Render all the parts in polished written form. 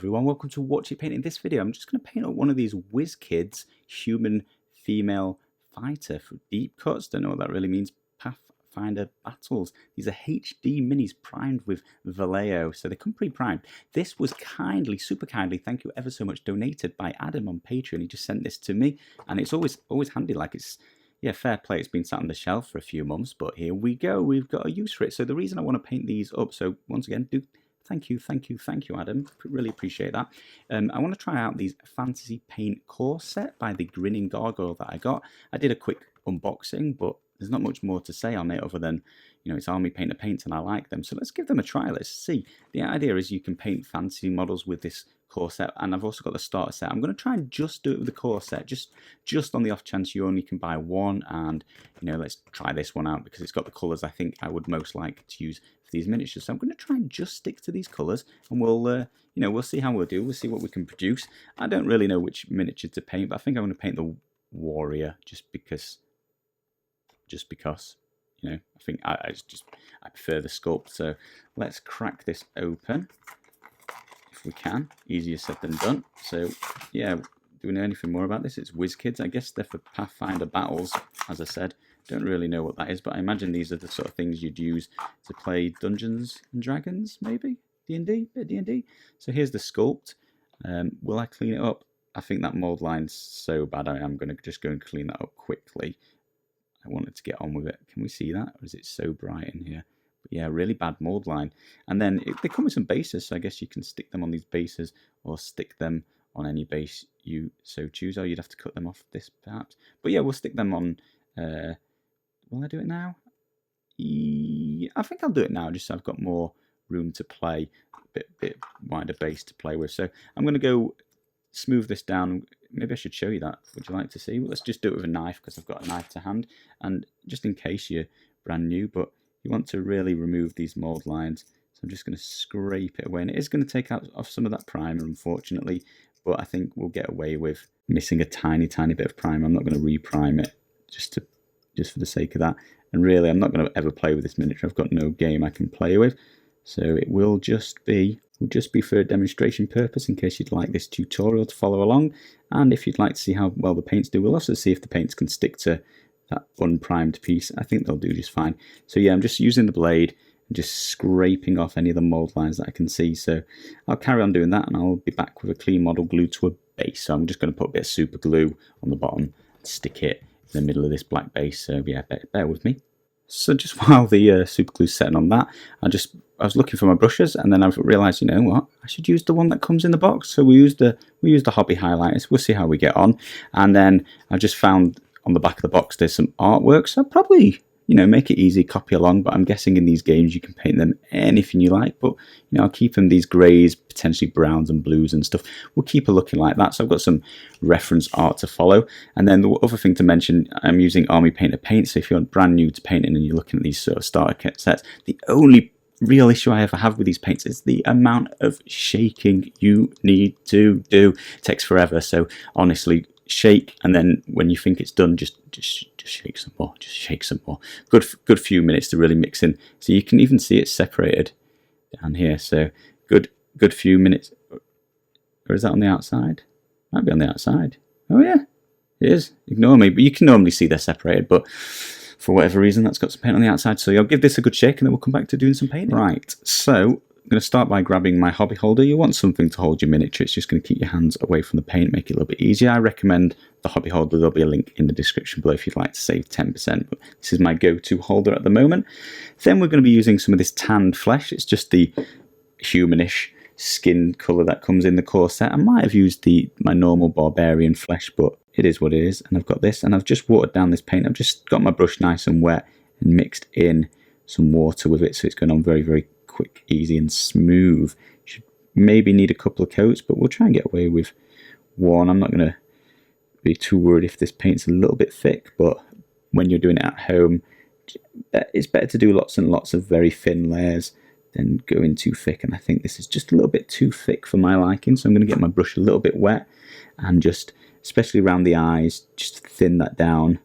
everyone, welcome to Watch It Paint. In this video I'm just going to paint up one of these WizKids human female fighter for deep cuts. Don't know what that really means. Pathfinder battles. These are HD minis primed with Vallejo, so they come pre-primed. This was kindly, super kindly, thank you ever so much, donated by Adam on Patreon. He just sent this to me, and it's always handy. Like, it's, yeah, fair play. It's been sat on the shelf for a few months, but here we go. We've got a use for it. So the reason I want to paint these up, so once again, thank you, Adam. Really appreciate that. I want to try out these Fantasy Paint core set by the Grinning Gargoyle that I got. I did a quick unboxing, but there's not much more to say on it other than, you know, it's Army Painter paints and I like them. So let's give them a try. Let's see. The idea is you can paint fantasy models with this core set, and I've also got the starter set. I'm going to try and just do it with the core set, just on the off chance you only can buy one. And, you know, let's try this one out because it's got the colours I think I would most like to use for these miniatures. So I'm going to try and just stick to these colours, and we'll you know, we'll see how we'll do. We'll see what we can produce. I don't really know which miniature to paint, but I think I'm going to paint the warrior just because, you know, I think I prefer the sculpt. So let's crack this open if we can. Easier said than done. So yeah, do we know anything more about this? It's WizKids. I guess they're for Pathfinder battles, as I said. Don't really know what that is, but I imagine these are the sort of things you'd use to play Dungeons and Dragons, maybe D&D, bit of D&D. So here's the sculpt. Will I clean it up? I think that mold line's so bad. I am going to just go and clean that up quickly. I wanted to get on with it. Can we see that, or is it so bright in here? But yeah, really bad mold line. And then they come with some bases, so I guess you can stick them on these bases or stick them on any base you so choose. Or you'd have to cut them off this perhaps. But yeah, we'll stick them on. Will I do it now? I think I'll do it now, just so I've got more room to play, a bit wider base to play with. So I'm going to go smooth this down. Maybe I should show you that. Would you like to see? Well, let's just do it with a knife because I've got a knife to hand. And just in case you're brand new, but you want to really remove these mold lines. So I'm just going to scrape it away. And it is going to take off some of that primer, unfortunately. But I think we'll get away with missing a tiny bit of primer. I'm not going to reprime it just for the sake of that. And really, I'm not going to ever play with this miniature. I've got no game I can play with. So it will just be for a demonstration purpose in case you'd like this tutorial to follow along. And if you'd like to see how well the paints do, we'll also see if the paints can stick to that unprimed piece. I think they'll do just fine. So yeah, I'm just using the blade and just scraping off any of the mold lines that I can see. So I'll carry on doing that, and I'll be back with a clean model glued to a base. So I'm just going to put a bit of super glue on the bottom and stick it in the middle of this black base. So yeah, bear with me. So just while the super glue's setting on that, I was looking for my brushes, and then I've realised, you know what, I should use the one that comes in the box. So we used the hobby highlighters. We'll see how we get on. And then I just found on the back of the box there's some artwork. So I'll probably, you know, make it easy, copy along. But I'm guessing in these games you can paint them anything you like. But, you know, I'll keep them these greys, potentially browns and blues and stuff. We'll keep it looking like that. So I've got some reference art to follow. And then the other thing to mention, I'm using Army Painter paint. So if you're brand new to painting and you're looking at these sort of starter kit sets, the only real issue I ever have with these paints is the amount of shaking you need to do. It takes forever. So honestly, shake, and then when you think it's done, just shake some more. Just shake some more. Good few minutes to really mix in. So you can even see it separated down here. So good few minutes. Or is that on the outside? Might be on the outside. Oh yeah, it is. Ignore me. But you can normally see they're separated, but for whatever reason, that's got some paint on the outside. So I'll give this a good shake, and then we'll come back to doing some painting. Right, so I'm going to start by grabbing my hobby holder. You want something to hold your miniature. It's just going to keep your hands away from the paint, make it a little bit easier. I recommend the hobby holder. There'll be a link in the description below if you'd like to save 10%. But this is my go-to holder at the moment. Then we're going to be using some of this tanned flesh. It's just the humanish skin colour that comes in the core set. I might have used my normal barbarian flesh, but it is what it is. And I've got this, and I've just watered down this paint. I've just got my brush nice and wet and mixed in some water with it, so it's going on very quick, easy and smooth. Should maybe need a couple of coats, but we'll try and get away with one. I'm not going to be too worried if this paint's a little bit thick, but when you're doing it at home, it's better to do lots and lots of very thin layers than going too thick. And I think this is just a little bit too thick for my liking, so I'm going to get my brush a little bit wet and just, especially around the eyes, just thin that down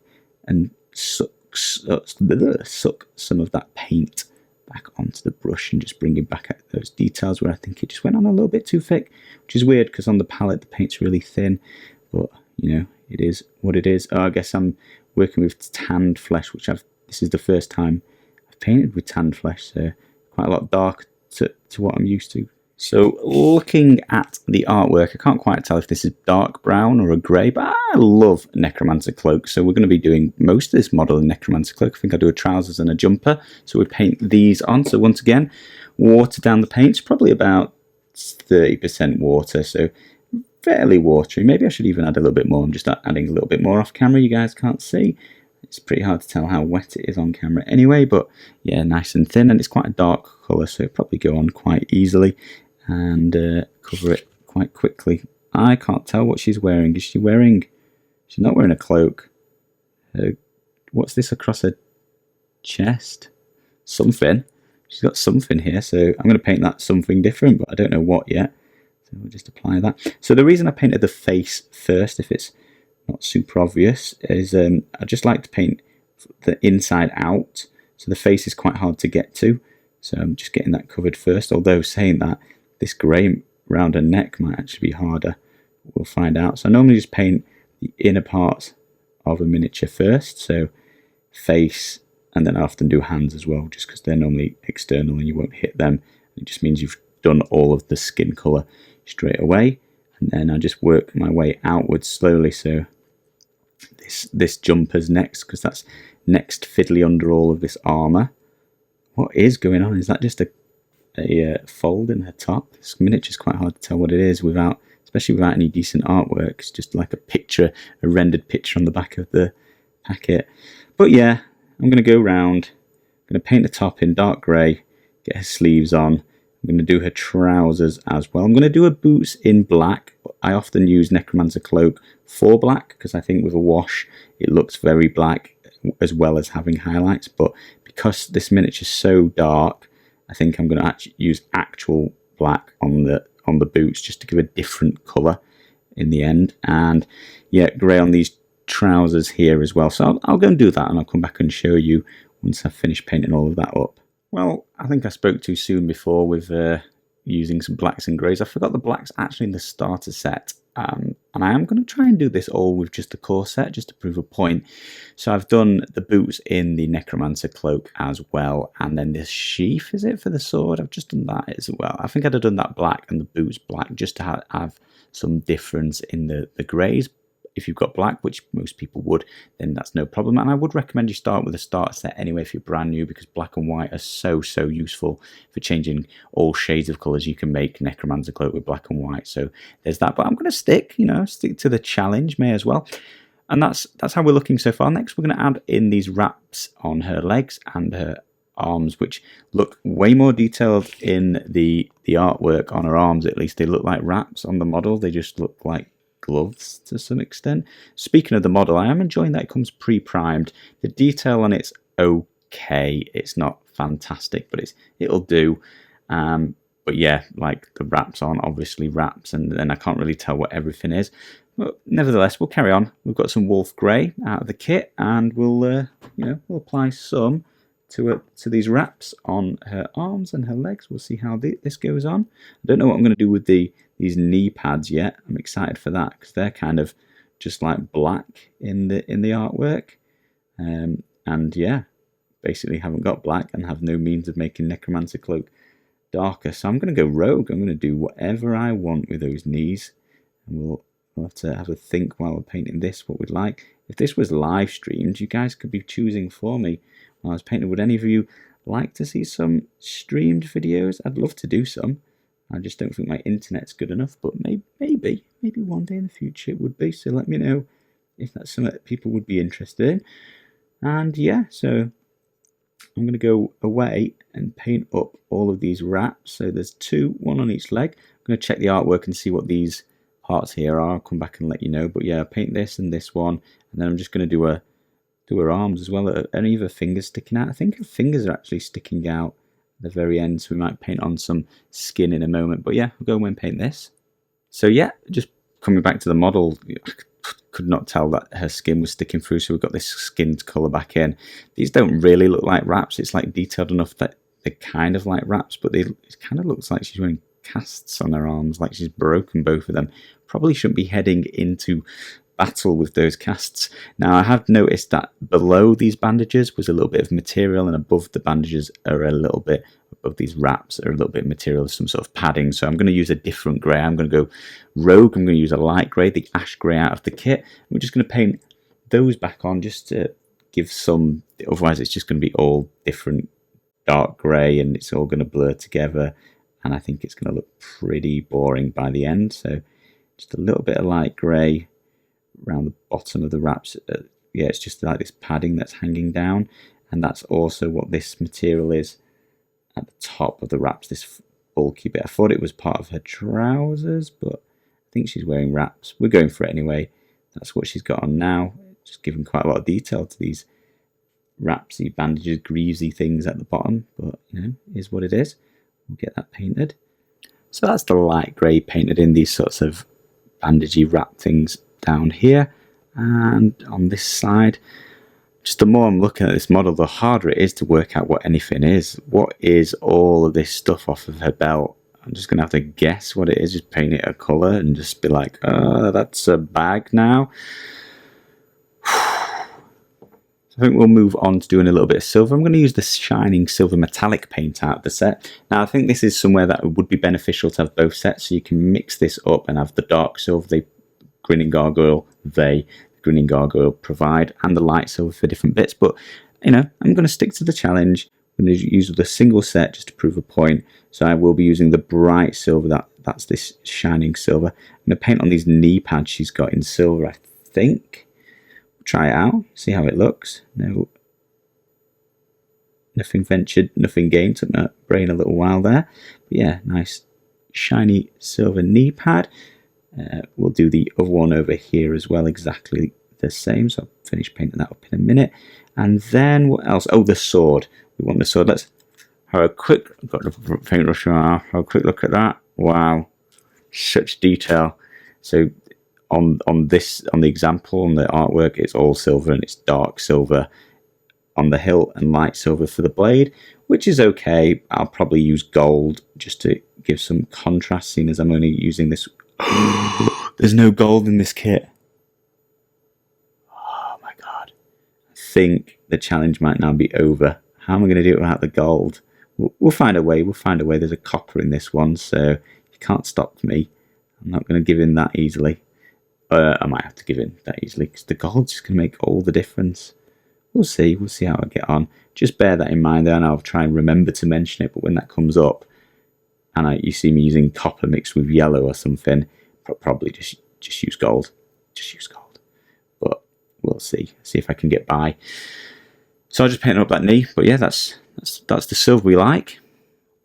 and suck some of that paint back onto the brush and just bringing back at those details where I think it just went on a little bit too thick, which is weird because on the palette the paint's really thin, but you know, it is what it is. Oh, I guess I'm working with tanned flesh, which this is the first time I've painted with tanned flesh, so quite a lot darker to what I'm used to. So looking at the artwork, I can't quite tell if this is dark brown or a grey, but I love Necromancer Cloak. So we're going to be doing most of this model in Necromancer Cloak. I think I'll do a trousers and a jumper. So we paint these on. So once again, water down the paint. It's probably about 30% water, so fairly watery. Maybe I should even add a little bit more. I'm just adding a little bit more off camera. You guys can't see. It's pretty hard to tell how wet it is on camera anyway, but yeah, nice and thin, and it's quite a dark colour, so it'll probably go on quite easily and cover it quite quickly. I can't tell what she's wearing. Is she wearing... She's not wearing a cloak. What's this across her chest? Something. She's got something here, so I'm going to paint that something different, but I don't know what yet. So we'll just apply that. So the reason I painted the face first, if it's not super obvious, is I just like to paint the inside out. So the face is quite hard to get to. So I'm just getting that covered first, although saying that, this grey around her neck might actually be harder. We'll find out. So I normally just paint the inner parts of a miniature first, so face, and then I often do hands as well, just because they're normally external and you won't hit them. It just means you've done all of the skin colour straight away, and then I just work my way outwards slowly. So this jumper's next, because that's next fiddly under all of this armour. What is going on? Is that just a fold in her top? This miniature's quite hard to tell what it is without, especially without any decent artwork. It's just like a picture, a rendered picture on the back of the packet. But yeah, I'm going to go round. I'm going to paint the top in dark grey, get her sleeves on. I'm going to do her trousers as well. I'm going to do her boots in black. I often use Necromancer Cloak for black because I think with a wash it looks very black as well as having highlights. But because this miniature is so dark, I think I'm going to actually use actual black on the boots just to give a different colour in the end. And yeah, grey on these trousers here as well. So I'll go and do that, and I'll come back and show you once I've finished painting all of that up. Well, I think I spoke too soon before with using some blacks and greys. I forgot the blacks actually in the starter set. And I am going to try and do this all with just the core set, just to prove a point. So I've done the boots in the Necromancer Cloak as well, and then this sheath, is it, for the sword? I've just done that as well. I think I'd have done that black and the boots black just to have some difference in the greys. If you've got black, which most people would, then that's no problem. And I would recommend you start with a starter set anyway if you're brand new, because black and white are so useful for changing all shades of colours. You can make Necromancer Cloak with black and white. So there's that. But I'm going to stick to the challenge, may as well. And that's how we're looking so far. Next, we're going to add in these wraps on her legs and her arms, which look way more detailed in the artwork on her arms. At least they look like wraps. On the model, they just look like gloves to some extent. Speaking of the model, I am enjoying that it comes pre-primed. The detail on it's okay. It's not fantastic, but it'll do. But yeah, like the wraps aren't obviously wraps, and then I can't really tell what everything is. But nevertheless, we'll carry on. We've got some Wolf Grey out of the kit, and we'll we'll apply some to these wraps on her arms and her legs. We'll see how this goes on. I don't know what I'm going to do with these knee pads yet. I'm excited for that because they're kind of just like black in the artwork, and yeah, basically haven't got black and have no means of making Necromancer Cloak darker. So I'm going to go rogue. I'm going to do whatever I want with those knees, and we'll have to have a think while we're painting this what we'd like. If this was live streamed, you guys could be choosing for me while I was painting. Would any of you like to see some streamed videos? I'd love to do some. I just don't think my internet's good enough, but maybe one day in the future it would be. So let me know if that's something that people would be interested in. And yeah, so I'm going to go away and paint up all of these wraps. So there's one on each leg. I'm going to check the artwork and see what these parts here are. I'll come back and let you know. But yeah, I'll paint this and this one, and then I'm just going to do her arms as well. Are any of her fingers sticking out? I think her fingers are actually sticking out at the very end, so we might paint on some skin in a moment. But yeah, we'll go away and paint this. So yeah, just coming back to the model, could not tell that her skin was sticking through, so we've got this skinned colour back in. These don't really look like wraps. It's like detailed enough that they're kind of like wraps, but it kind of looks like she's wearing casts on her arms, like she's broken both of them. Probably shouldn't be heading into battle with those casts. Now I have noticed that below these bandages was a little bit of material, and above the bandages are a little bit, above these wraps are a little bit of material, some sort of padding. So I'm going to use a different grey. I'm going to go rogue. I'm going to use a light grey, the ash grey out of the kit. We're just going to paint those back on just to give some, otherwise it's just going to be all different dark grey and it's all going to blur together, and I think it's going to look pretty boring by the end. So just a little bit of light grey around the bottom of the wraps. Yeah, it's just like this padding that's hanging down, and that's also what this material is at the top of the wraps, this bulky bit. I thought it was part of her trousers, but I think she's wearing wraps. We're going for it anyway. That's what she's got on now. Just giving quite a lot of detail to these wrapsy bandages, greasy things at the bottom, but you know, is what it is. We'll get that painted. So that's the light grey painted in, these sorts of bandagey wrap things down here. And on this side, just the more I'm looking at this model, the harder it is to work out what anything is. What is all of this stuff off of her belt? I'm just going to have to guess what it is, just paint it a colour and just be like, that's a bag now. I think we'll move on to doing a little bit of silver. I'm going to use the shining silver metallic paint out of the set. Now I think this is somewhere that would be beneficial to have both sets, so you can mix this up and have the dark silver, the Grinning Gargoyle provide, and the light silver for different bits. But you know, I'm going to stick to the challenge. I'm going to use the single set just to prove a point. So I will be using the bright silver, that's this shining silver. I'm going to paint on these knee pads she's got in silver, I think. Try it out, see how it looks. No, nothing ventured, nothing gained. Took my brain a little while there. But yeah, nice shiny silver knee pad. We'll do the other one over here as well, exactly the same. So I'll finish painting that up in a minute. And then what else? Oh, the sword. We want the sword. Let's have a quick, I've got the paintbrush on. Have a quick look at that. Wow, such detail. So on the example, on the artwork, it's all silver and it's dark silver on the hilt and light silver for the blade, which is okay. I'll probably use gold just to give some contrast, seeing as I'm only using this. There's no gold in this kit. Oh my god. I think the challenge might now be over. How am I going to do it without the gold? We'll find a way. We'll find a way. There's a copper in this one, so you can't stop me. I'm not going to give in that easily. I might have to give in that easily because the gold's just going to make all the difference. We'll see. We'll see how I get on. Just bear that in mind there, and I'll try and remember to mention it. But when that comes up, and you see me using copper mixed with yellow or something, probably just use gold. Just use gold. But we'll see. See if I can get by. So I'll just paint up that knee. But yeah, that's the silver we like.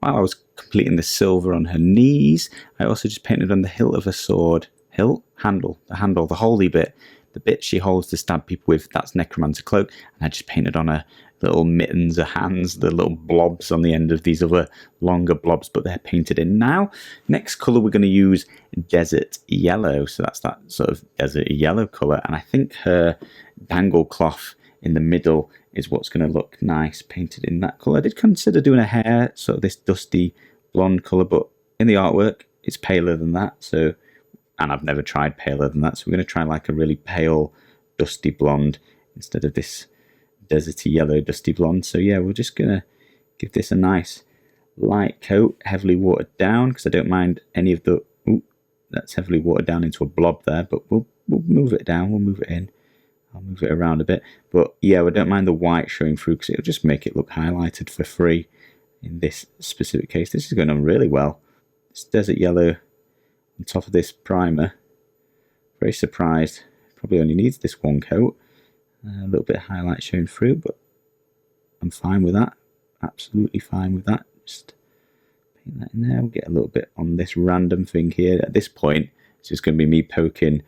While I was completing the silver on her knees, I also just painted on the hilt of her sword. Hilt? Handle. The handle, the holy bit. The bit she holds to stab people with, that's Necromancer Cloak. And I just painted on her little mittens, her hands, the little blobs on the end of these other longer blobs, but they're painted in now. Next colour we're going to use Desert Yellow. So that's that sort of desert yellow colour. And I think her dangle cloth in the middle is what's going to look nice painted in that colour. I did consider doing her hair, sort of this dusty blonde colour, but in the artwork it's paler than that. So, and I've never tried paler than that, so we're going to try like a really pale dusty blonde instead of this deserty yellow dusty blonde. So yeah, we're just going to give this a nice light coat, heavily watered down, because I don't mind any of the, that's heavily watered down into a blob there, but we'll move it down, we'll move it in. I'll move it around a bit. But yeah, we don't mind the white showing through because it'll just make it look highlighted for free in this specific case. This is going on really well. This desert yellow on top of this primer. Very surprised. Probably only needs this one coat. A little bit of highlight showing through, but I'm fine with that. Absolutely fine with that. Just paint that in there. We'll get a little bit on this random thing here. At this point, it's just going to be me poking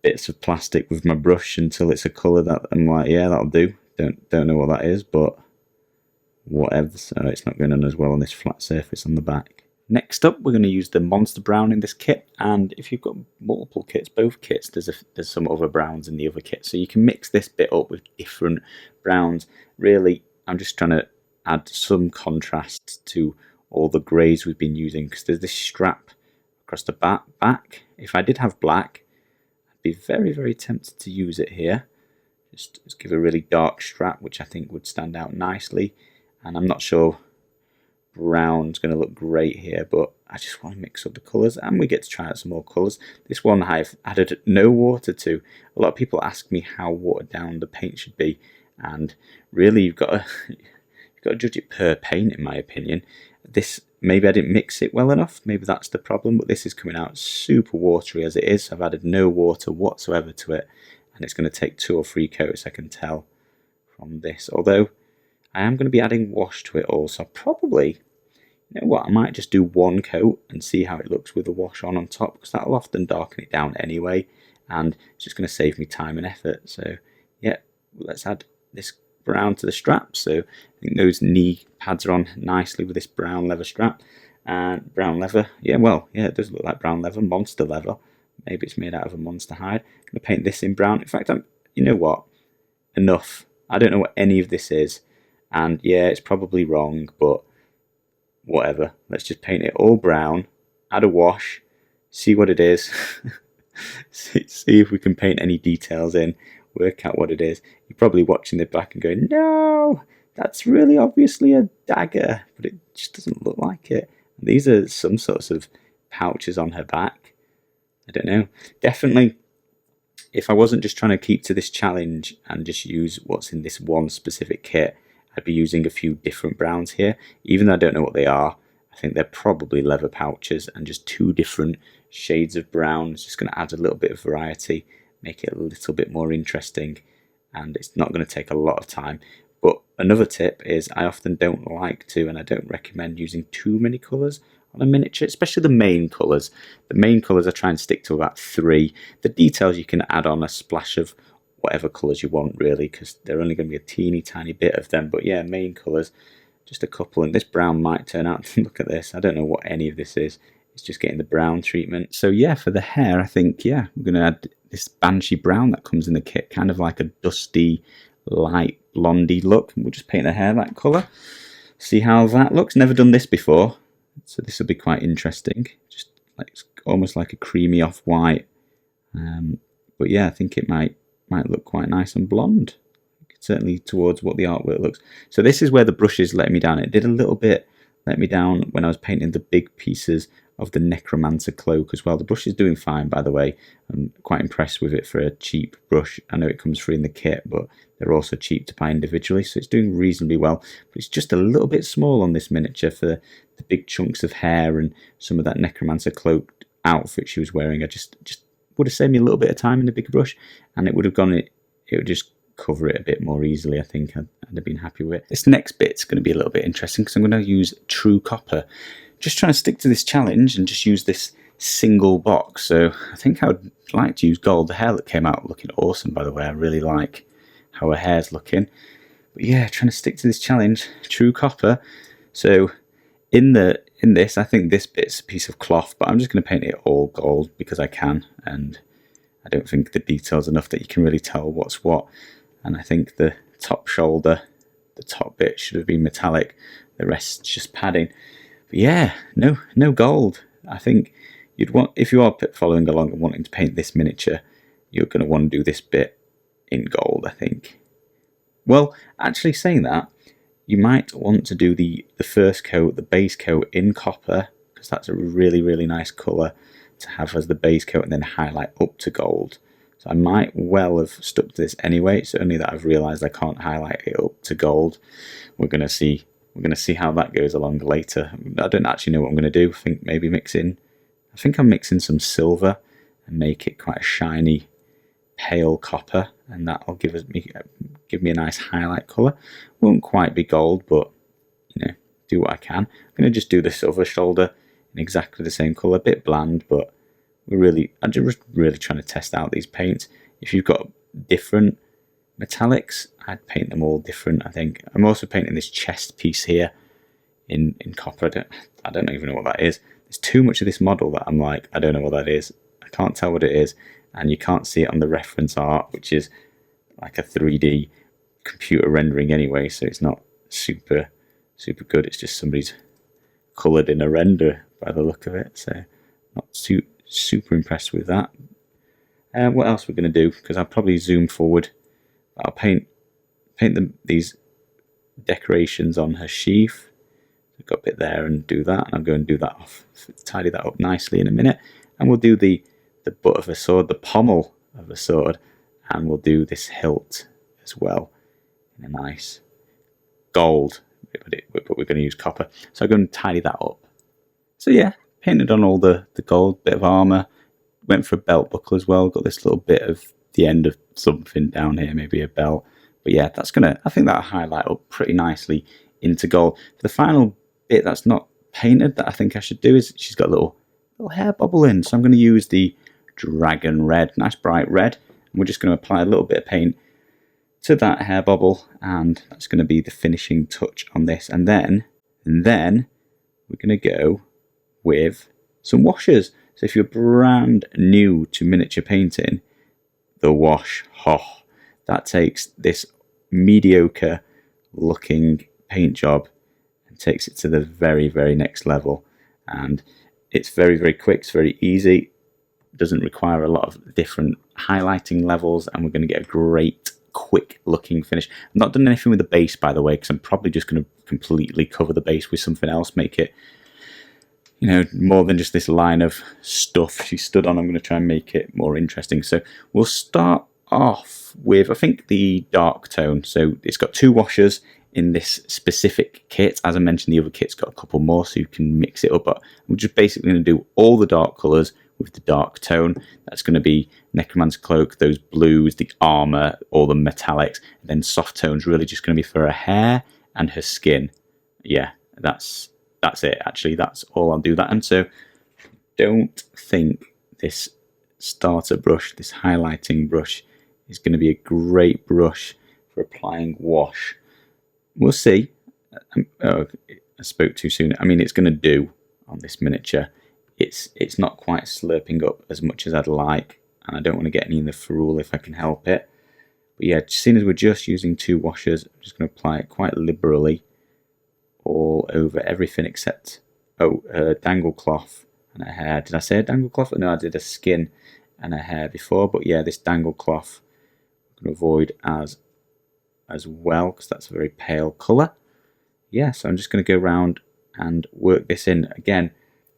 bits of plastic with my brush until it's a colour that I'm like, yeah, that'll do. Don't know what that is, but whatever. So it's not going on as well on this flat surface on the back. Next up, we're going to use the Monster Brown in this kit, and if you've got multiple kits, both kits, there's some other browns in the other kit, so you can mix this bit up with different browns. Really, I'm just trying to add some contrast to all the greys we've been using, because there's this strap across the back. If I did have black, I'd be very, very tempted to use it here. Just give a really dark strap, which I think would stand out nicely. And I'm not sure brown's going to look great here, but I just want to mix up the colours, and we get to try out some more colours. This one I've added no water to. A lot of people ask me how watered down the paint should be, and really you've got to judge it per paint, in my opinion. This, maybe I didn't mix it well enough, maybe that's the problem, but this is coming out super watery as it is. So I've added no water whatsoever to it, and it's going to take 2 or 3 coats, I can tell from this. Although I am going to be adding wash to it all, so probably, you know what, I might just do 1 coat and see how it looks with the wash on top, because that'll often darken it down anyway, and it's just going to save me time and effort. So yeah, let's add this brown to the strap. So I think those knee pads are on nicely with this brown leather strap. And brown leather, yeah, well, yeah, it does look like brown leather, monster leather. Maybe it's made out of a monster hide. I'm going to paint this in brown. In fact, you know what, enough. I don't know what any of this is, and yeah, it's probably wrong, but whatever. Let's just paint it all brown, add a wash, see what it is, see if we can paint any details in, work out what it is. You're probably watching the back and going, no, that's really obviously a dagger, but it just doesn't look like it. And these are some sorts of pouches on her back. I don't know. Definitely, if I wasn't just trying to keep to this challenge and just use what's in this one specific kit, I'd be using a few different browns here. Even though I don't know what they are, I think they're probably leather pouches, and just 2 different shades of brown. It's just going to add a little bit of variety, make it a little bit more interesting, and it's not going to take a lot of time. But another tip is I often don't like to, and I don't recommend using too many colours on a miniature, especially the main colours. The main colours I try and stick to about 3. The details you can add on a splash of whatever colours you want, really, because they're only going to be a teeny tiny bit of them. But yeah, main colours, just a couple. And this brown might turn out, look at this, I don't know what any of this is. It's just getting the brown treatment. So yeah, for the hair, I think, yeah, we're going to add this Banshee brown that comes in the kit, kind of like a dusty, light blondie look. And we'll just paint the hair that colour. See how that looks. Never done this before, so this will be quite interesting. Just like almost like a creamy off-white. But yeah, I think it might look quite nice and blonde, certainly towards what the artwork looks. So this is where the brushes let me down. It did a little bit let me down when I was painting the big pieces of the Necromancer cloak as well. The brush is doing fine, by the way. I'm quite impressed with it for a cheap brush. I know it comes free in the kit, but they're also cheap to buy individually, so it's doing reasonably well. But it's just a little bit small on this miniature for the big chunks of hair and some of that Necromancer cloak outfit she was wearing. I just would have saved me a little bit of time in the bigger brush, and it would have gone, it would just cover it a bit more easily. I think I'd have been happy with it. This next bit's going to be a little bit interesting because I'm going to use True Copper. Just trying to stick to this challenge and just use this single box. So I think I would like to use gold. The hair that came out looking awesome, by the way. I really like how her hair's looking. But yeah, trying to stick to this challenge. True Copper. So in this, I think this bit's a piece of cloth, but I'm just going to paint it all gold because I can, and I don't think the detail's enough that you can really tell what's what. And I think the top shoulder, the top bit should have been metallic, the rest's just padding. But yeah, no gold. I think you'd want, if you are following along and wanting to paint this miniature, you're going to want to do this bit in gold, I think. Well, actually saying that, you might want to do the first coat, the base coat, in copper, because that's a really, really nice colour to have as the base coat, and then highlight up to gold. So I might well have stuck to this anyway. It's only that I've realised I can't highlight it up to gold. We're going to see how that goes along later. I don't actually know what I'm going to do. I think I'm mixing some silver and make it quite a shiny, pale copper, and that'll give me a nice highlight colour. Won't quite be gold, but you know, do what I can. I'm going to just do the silver shoulder in exactly the same colour, a bit bland, but I'm just really trying to test out these paints. If you've got different metallics, I'd paint them all different, I think. I'm also painting this chest piece here in copper. I don't even know what that is. There's too much of this model that I'm like, I don't know what that is. I can't tell what it is, and you can't see it on the reference art, which is like a 3D computer rendering anyway, so it's not super super good. It's just somebody's coloured in a render by the look of it, so not super impressed with that. What else we're going to do, because I'll probably zoom forward. I'll paint these decorations on her sheath. I've got a bit there and do that, and I'll go and do that off, tidy that up nicely in a minute. And we'll do the butt of a sword, the pommel of a sword, and we'll do this hilt as well in a nice gold, but we're going to use copper. So I'm going to tidy that up. So yeah, painted on all the gold, bit of armour, went for a belt buckle as well, got this little bit of the end of something down here, maybe a belt. But yeah, I think that'll highlight up pretty nicely into gold. For the final bit that's not painted that I think I should do is she's got a little hair bubble in. So I'm going to use the dragon red, nice bright red. And we're just going to apply a little bit of paint to that hair bubble, and that's going to be the finishing touch on this. And then we're going to go with some washes. So if you're brand new to miniature painting, the wash, that takes this mediocre looking paint job and takes it to the very, very next level. And it's very, very quick, it's very easy, doesn't require a lot of different highlighting levels, and we're going to get a great quick looking finish. I've not done anything with the base, by the way, because I'm probably just going to completely cover the base with something else, make it, you know, more than just this line of stuff she stood on. I'm going to try and make it more interesting. So we'll start off with, I think, the dark tone. So it's got 2 washers in this specific kit. As I mentioned, the other kit's got a couple more, so you can mix it up. But we're just basically going to do all the dark colours with the dark tone. That's going to be Necromancer Cloak, those blues, the armour, all the metallics. And then soft tones really just going to be for her hair and her skin. Yeah, that's it, actually. That's all I'll do that. And so don't think this starter brush, this highlighting brush, is going to be a great brush for applying wash. We'll see. I spoke too soon. I mean, it's going to do on this miniature. It's not quite slurping up as much as I'd like, and I don't want to get any in the ferrule if I can help it. But yeah, seeing as we're just using 2 washers, I'm just going to apply it quite liberally all over everything except a dangle cloth and a hair. Did I say a dangle cloth? No, I did a skin and a hair before, but yeah, this dangle cloth I'm going to avoid as well, because that's a very pale colour. Yeah, so I'm just going to go around and work this in. Again,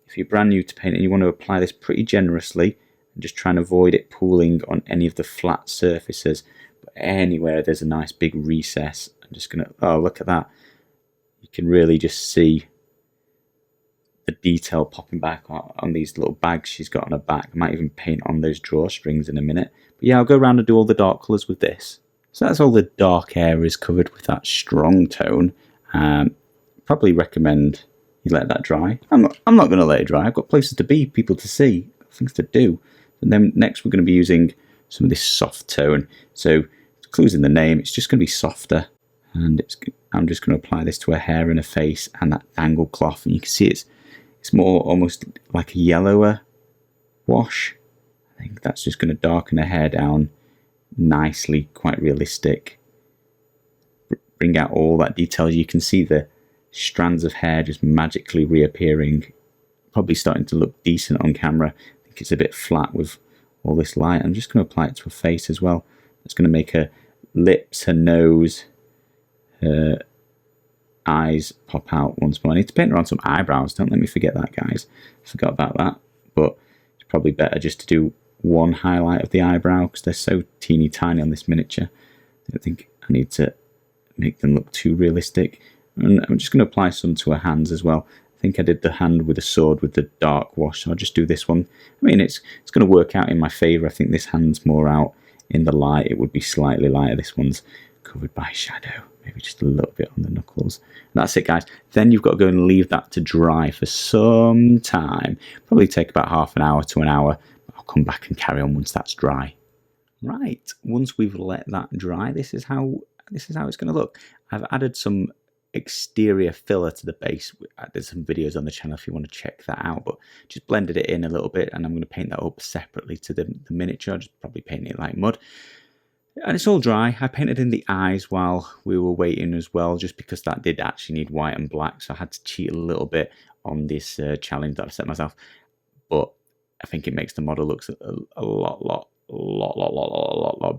if you're brand new to painting, you want to apply this pretty generously and just try and avoid it pooling on any of the flat surfaces. But anywhere there's a nice big recess, I'm just going to, oh, look at that. You can really just see the detail popping back on these little bags she's got on her back. I might even paint on those drawstrings in a minute. But yeah, I'll go around and do all the dark colours with this. So that's all the dark areas covered with that strong tone. Probably recommend you let that dry. I'm not going to let it dry. I've got places to be, people to see, things to do. And then next we're going to be using some of this soft tone. So clues in the name, it's just going to be softer. And I'm just going to apply this to her hair and her face and that dangle cloth. And you can see it's more almost like a yellower wash. I think that's just going to darken her hair down nicely, quite realistic. Bring out all that detail. You can see the strands of hair just magically reappearing. Probably starting to look decent on camera. I think it's a bit flat with all this light. I'm just going to apply it to her face as well. It's going to make her lips, her nose, her eyes pop out once more. I need to paint her on some eyebrows. Don't let me forget that, guys. Forgot about that. But it's probably better just to do one highlight of the eyebrow because they're so teeny tiny on this miniature. I don't think I need to make them look too realistic. And I'm just going to apply some to her hands as well. I think I did the hand with a sword with the dark wash, so I'll just do this one. I mean, it's going to work out in my favour. I think this hand's more out in the light. It would be slightly lighter. This one's covered by shadow. Maybe just a little bit on the knuckles. And that's it, guys. Then you've got to go and leave that to dry for some time. Probably take about half an hour to an hour. I'll come back and carry on once that's dry. Right, once we've let that dry, this is how it's going to look. I've added some exterior filler to the base. There's some videos on the channel if you want to check that out, but just blended it in a little bit, and I'm going to paint that up separately to the miniature. I'll just probably paint it like mud. And it's all dry. I painted in the eyes while we were waiting as well, just because that did actually need white and black. So I had to cheat a little bit on this challenge that I set myself. But I think it makes the model look a lot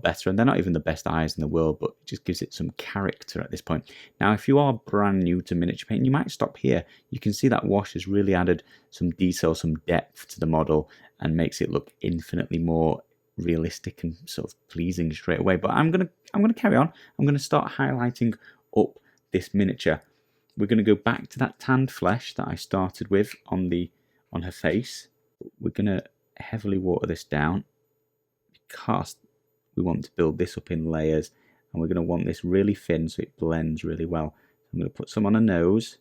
better. And they're not even the best eyes in the world, but it just gives it some character at this point. Now, if you are brand new to miniature painting, you might stop here. You can see that wash has really added some detail, some depth to the model, and makes it look infinitely more realistic and sort of pleasing straight away. But I'm gonna carry on. I'm gonna start highlighting up this miniature. We're gonna go back to that tanned flesh that I started with on her face. We're gonna heavily water this down because we want to build this up in layers, and we're gonna want this really thin so it blends really well. I'm gonna put some on her nose,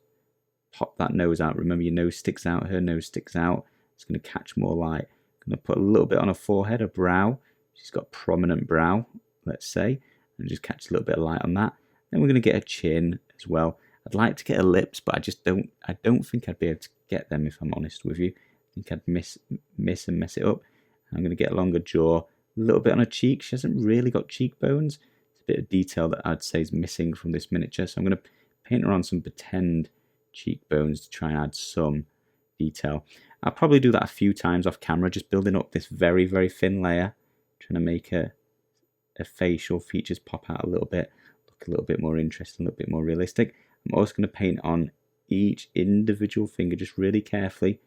pop that nose out. Remember, your nose sticks out, her nose sticks out. It's gonna catch more light. I'm going to put a little bit on her forehead, her brow. She's got a prominent brow, let's say, and just catch a little bit of light on that. Then we're going to get her chin as well. I'd like to get her lips, but I don't think I'd be able to get them, if I'm honest with you. I think I'd miss and mess it up. I'm going to get a longer jaw, a little bit on her cheek. She hasn't really got cheekbones. It's a bit of detail that I'd say is missing from this miniature. So I'm going to paint her on some pretend cheekbones to try and add some detail. I'll probably do that a few times off camera, just building up this very, very thin layer, trying to make her facial features pop out a little bit, look a little bit more interesting, a little bit more realistic. I'm also going to paint on each individual finger, just really carefully,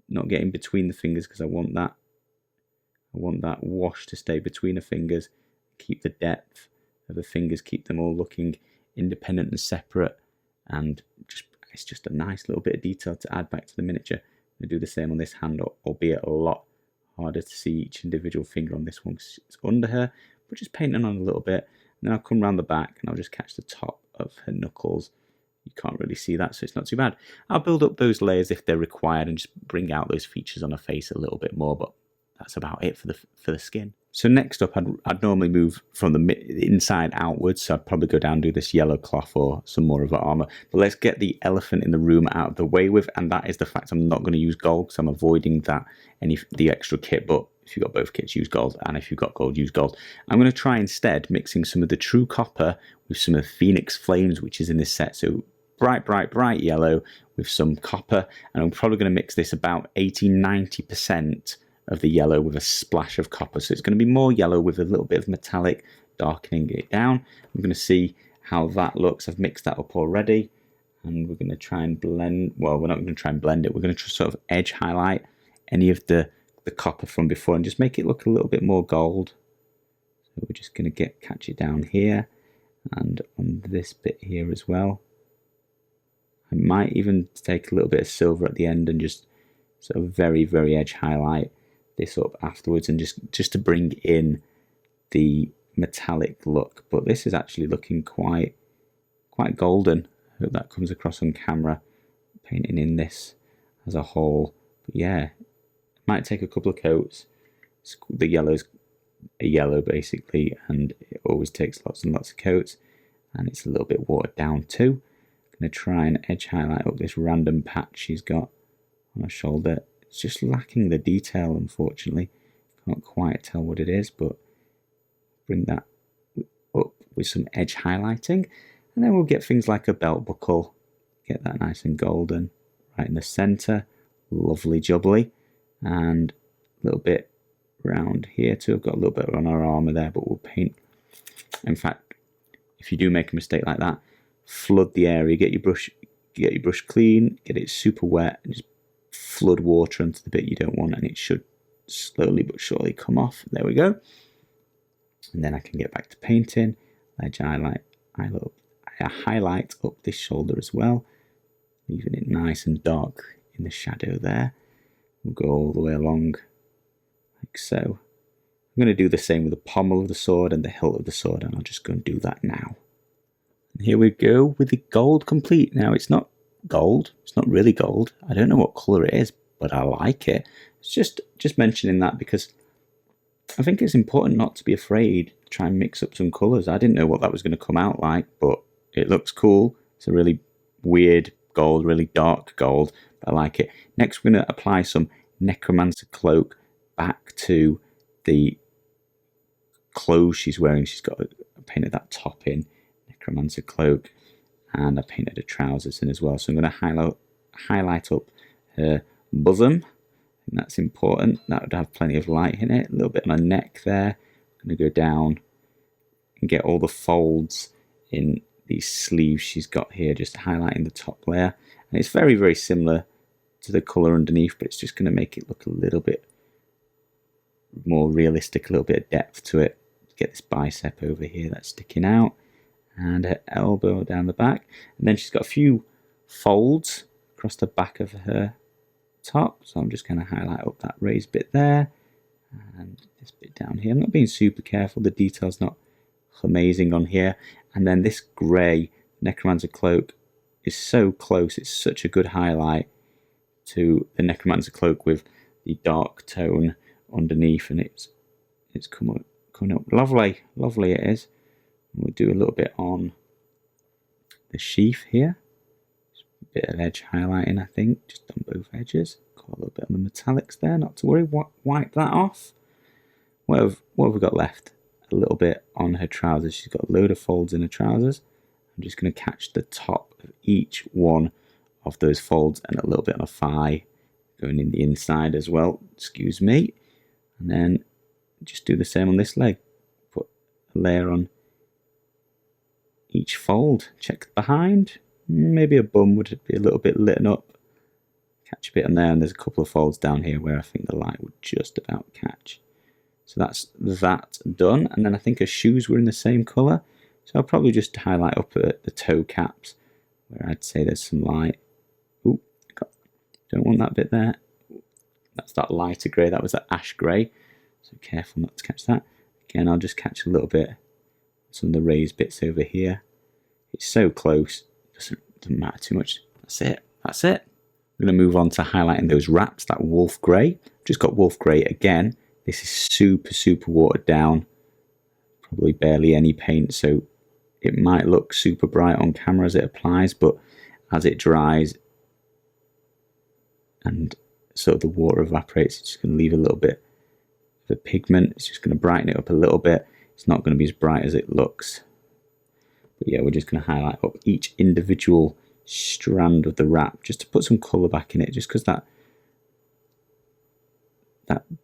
not getting between the fingers, because I want that wash to stay between the fingers, keep the depth of the fingers, keep them all looking independent and separate, and it's just a nice little bit of detail to add back to the miniature. I'm going to do the same on this hand, albeit a lot harder to see each individual finger on this one because it's under her, but just painting on a little bit. And then I'll come around the back and I'll just catch the top of her knuckles. You can't really see that, so it's not too bad. I'll build up those layers if they're required and just bring out those features on her face a little bit more, but that's about it for the skin. So next up, I'd normally move from the inside outwards, so I'd probably go down and do this yellow cloth or some more of her armor. But let's get the elephant in the room out of the way with, and that is the fact I'm not going to use gold, because I'm avoiding the extra kit. But if you've got both kits, use gold, and if you've got gold, use gold. I'm going to try instead mixing some of the true copper with some of the Phoenix Flames, which is in this set. So bright yellow with some copper, and I'm probably going to mix this about 80–90% of the yellow with a splash of copper. So it's going to be more yellow with a little bit of metallic, darkening it down. I'm going to see how that looks. I've mixed that up already, and we're going to try and blend, well, we're not going to try and blend it, we're going to sort of edge highlight any of the copper from before and just make it look a little bit more gold. So we're just going to catch it down here and on this bit here as well. I might even take a little bit of silver at the end and just sort of very edge highlight this up afterwards, and just to bring in the metallic look. But this is actually looking quite golden. I hope that comes across on camera, painting in this as a whole. But yeah, it might take a couple of coats. The yellow's a yellow basically, and it always takes lots and lots of coats, and it's a little bit watered down too. I'm going to try and edge highlight up this random patch she's got on her shoulder. It's just lacking the detail, unfortunately. Can't quite tell what it is, but bring that up with some edge highlighting, and then we'll get things like a belt buckle, get that nice and golden right in the center, lovely jubbly, and a little bit around here too. I've got a little bit on our armor there, but we'll paint. In fact, if you do make a mistake like that, flood the area, get your brush clean, get it super wet, and just flood water onto the bit you don't want, and it should slowly but surely come off. There we go. And then I can get back to painting. Edge highlight, I highlight up this shoulder as well, leaving it nice and dark in the shadow there. We'll go all the way along like so. I'm going to do the same with the pommel of the sword and the hilt of the sword, and I'll just go and do that now. And here we go with the gold complete. Now it's not gold, it's not really gold. I don't know what colour it is, but I like it. It's just mentioning that because I think it's important not to be afraid to try and mix up some colours. I didn't know what that was going to come out like, but it looks cool. It's a really weird gold, really dark gold, but I like it. Next, we're going to apply some Necromancer Cloak back to the clothes she's wearing. She's got I painted that top in, necromancer cloak, and I painted her trousers in as well. So I'm going to highlight up her bosom. And that's important. That would have plenty of light in it. A little bit on her neck there. I'm going to go down and get all the folds in these sleeves she's got here, just highlighting the top layer. And it's very, very similar to the colour underneath, but it's just going to make it look a little bit more realistic, a little bit of depth to it. Get this bicep over here that's sticking out, and her elbow down the back. And then she's got a few folds across the back of her top, so I'm just going to highlight up that raised bit there and this bit down here. I'm not being super careful, the detail's not amazing on here. And then this grey necromancer cloak is so close, it's such a good highlight to the necromancer cloak with the dark tone underneath, and it's coming up lovely it is. We'll do a little bit on the sheath here. Bit of edge highlighting, I think, just on both edges. Got a little bit on the metallics there, not to worry, wipe that off. What have we got left? A little bit on her trousers. She's got a load of folds in her trousers. I'm just going to catch the top of each one of those folds, and a little bit on a thigh going in the inside as well, excuse me. And then just do the same on this leg. Put a layer on each fold. Check behind. Maybe a bum would be a little bit lit up. Catch a bit on there, and there's a couple of folds down here where I think the light would just about catch. So that's that done. And then I think her shoes were in the same colour, so I'll probably just highlight up at the toe caps where I'd say there's some light. Ooh, don't want that bit there. That's that lighter grey, that was that ash grey, so careful not to catch that. Again, I'll just catch a little bit, some of the raised bits over here. It's so close, doesn't matter too much. That's it. I'm going to move on to highlighting those wraps, that wolf grey. Just got wolf grey again. This is super watered down, probably barely any paint, so it might look super bright on camera as it applies, but as it dries and sort of the water evaporates, it's just going to leave a little bit of a pigment. It's just going to brighten it up a little bit. It's not going to be as bright as it looks. But yeah, we're just going to highlight up each individual strand of the wrap just to put some colour back in it, just because that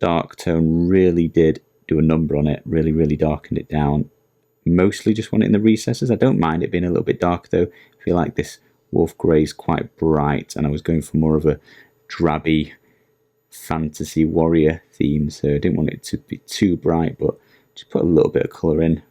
dark tone really did do a number on it, really darkened it down. Mostly just want it in the recesses. I don't mind it being a little bit dark though. I feel like this wolf grey is quite bright, and I was going for more of a drabby fantasy warrior theme, so I didn't want it to be too bright, but just put a little bit of colour in,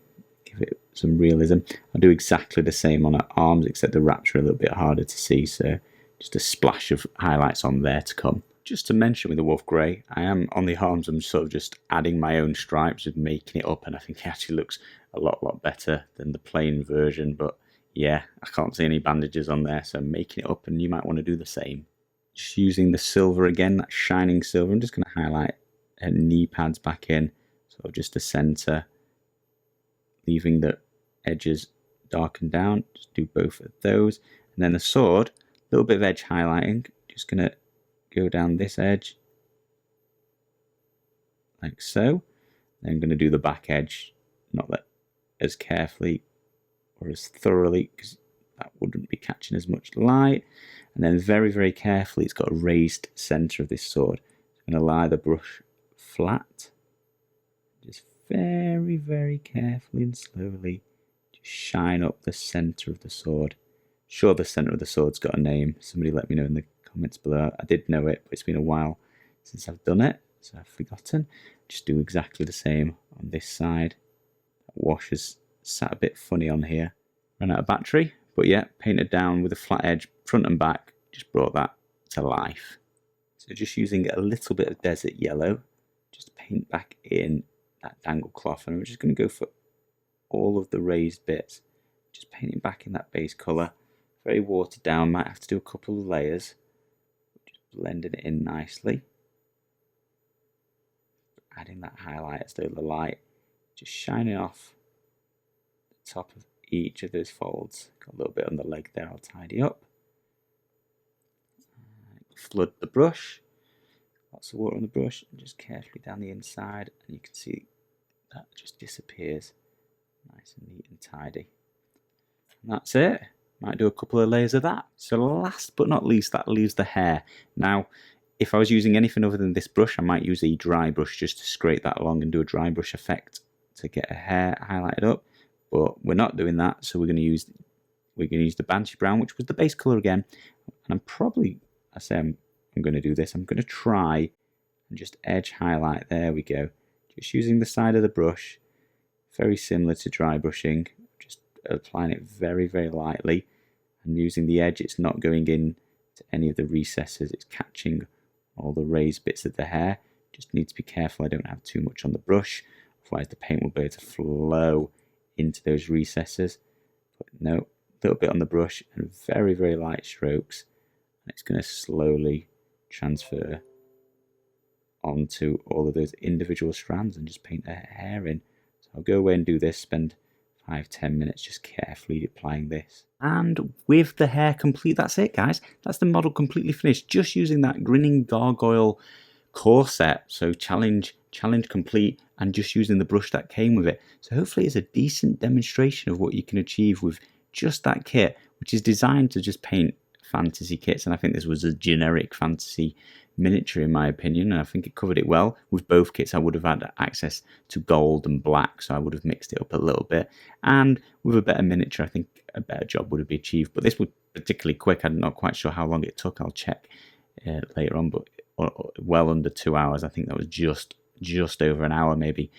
give it some realism. I'll do exactly the same on her arms, except the wraps are a little bit harder to see, so just a splash of highlights on there to come. Just to mention with the wolf grey, I am on the arms, I'm sort of just adding my own stripes and making it up, and I think it actually looks a lot better than the plain version. But yeah, I can't see any bandages on there, so I'm making it up, and you might want to do the same. Just using the silver again, that shining silver, I'm just going to highlight her knee pads back in, sort of just the centre, leaving the edges darkened down. Just do both of those, and then the sword, a little bit of edge highlighting, just going to go down this edge like so. Then I'm going to do the back edge, not that as carefully or as thoroughly, because that wouldn't be catching as much light. And then very carefully, it's got a raised centre of this sword. I'm going to lie the brush flat, just very carefully and slowly just shine up the centre of the sword. Sure, the centre of the sword's got a name. Somebody let me know in the comments below. I did know it, but it's been a while since I've done it, so I've forgotten. Just do exactly the same on this side. That wash has sat a bit funny on here. Ran out of battery, but yeah, painted down with a flat edge, front and back, just brought that to life. So just using a little bit of desert yellow, just paint back in that dangle cloth, and we're just going to go for all of the raised bits, just painting back in that base colour. Very watered down, might have to do a couple of layers, just blending it in nicely. Adding that highlight as though the light just shining off the top of each of those folds. Got a little bit on the leg there, I'll tidy up. Flood the brush, lots of water on the brush, and just carefully down the inside, and you can see that just disappears. Nice and neat and tidy. And that's it. Might do a couple of layers of that. So last but not least, that leaves the hair. Now, if I was using anything other than this brush, I might use a dry brush just to scrape that along and do a dry brush effect to get a hair highlighted up. But we're not doing that, so we're going to use the Banshee Brown, which was the base color again. And I'm going to do this. I'm going to try and just edge highlight. There we go. Just using the side of the brush, very similar to dry brushing. Just applying it very, very lightly, and using the edge. It's not going in to any of the recesses. It's catching all the raised bits of the hair. Just need to be careful I don't have too much on the brush, otherwise the paint will be able to flow into those recesses. But no, a little bit on the brush and very, very light strokes, and it's going to slowly transfer onto all of those individual strands and just paint their hair in. So I'll go away and do this, spend 5-10 minutes just carefully applying this. And with the hair complete, that's it, guys. That's the model completely finished, just using that Grinning Gargoyle core set. So challenge complete, and just using the brush that came with it. So hopefully it's a decent demonstration of what you can achieve with just that kit, which is designed to just paint fantasy kits. And I think this was a generic fantasy miniature in my opinion, and I think it covered it well. With both kits I would have had access to gold and black, so I would have mixed it up a little bit, and with a better miniature I think a better job would have been achieved. But this was particularly quick. I'm not quite sure how long it took. I'll check later on, but well under 2 hours. I think that was just over an hour, maybe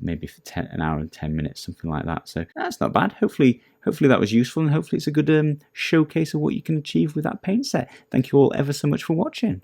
an hour and 10 minutes, something like that. So that's not bad. Hopefully that was useful, and hopefully it's a good showcase of what you can achieve with that paint set. Thank you all ever so much for watching.